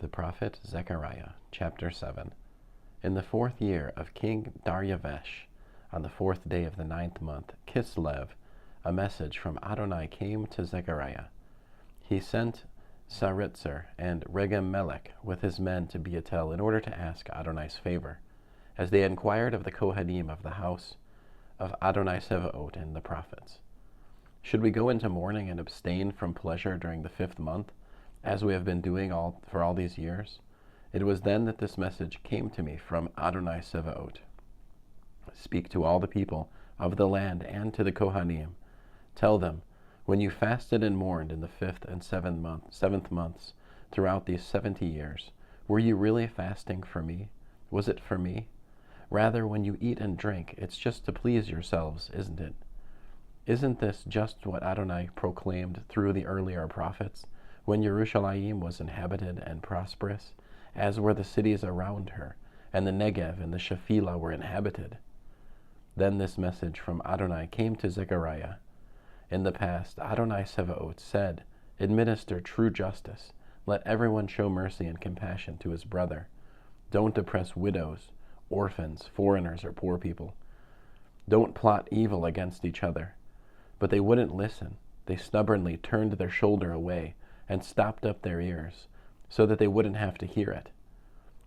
The prophet Zechariah, chapter 7. In the 4th year of King Daryavesh, on the 4th day of the 9th month, Kislev, a message from Adonai came to Zechariah. He sent Sar'etzer and Regem-Melekh with his men to Beit-El in order to ask Adonai's favor, as they inquired of the cohanim of the house of Adonai-Tzva'ot and the prophets. Should we go into mourning and abstain from pleasure during the 5th month, as we have been doing for all these years? It was then that this message came to me from Adonai-Tzva'ot. Speak to all the people of the land and to the cohanim. Tell them, when you fasted and mourned in the 5th and 7th months throughout these 70 years, were you really fasting for me? Was it for me? Rather, when you eat and drink, it's just to please yourselves, isn't it? Isn't this just what Adonai proclaimed through the earlier prophets, when Yerushalayim was inhabited and prosperous, as were the cities around her, and the Negev and the Shephelah were inhabited? Then this message from Adonai came to Zechariah. In the past, Adonai-Tzva'ot said, administer true justice. Let everyone show mercy and compassion to his brother. Don't oppress widows, orphans, foreigners, or poor people. Don't plot evil against each other. But they wouldn't listen. They stubbornly turned their shoulder away and stopped up their ears, so that they wouldn't have to hear it.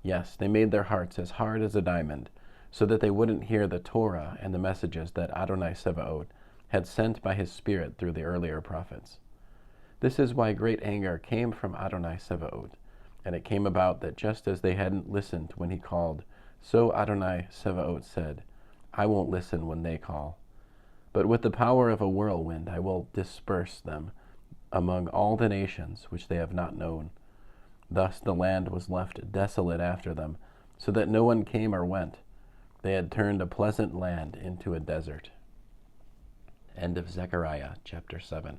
Yes, they made their hearts as hard as a diamond, so that they wouldn't hear the Torah and the messages that Adonai-Tzva'ot had sent by his Spirit through the earlier prophets. This is why great anger came from Adonai-Tzva'ot, and it came about that just as they hadn't listened when he called, so Adonai-Tzva'ot said, I won't listen when they call. But with the power of a whirlwind I will disperse them among all the nations which they have not known. Thus the land was left desolate after them, so that no one came or went. They had turned a pleasant land into a desert. End of Zechariah, chapter 7.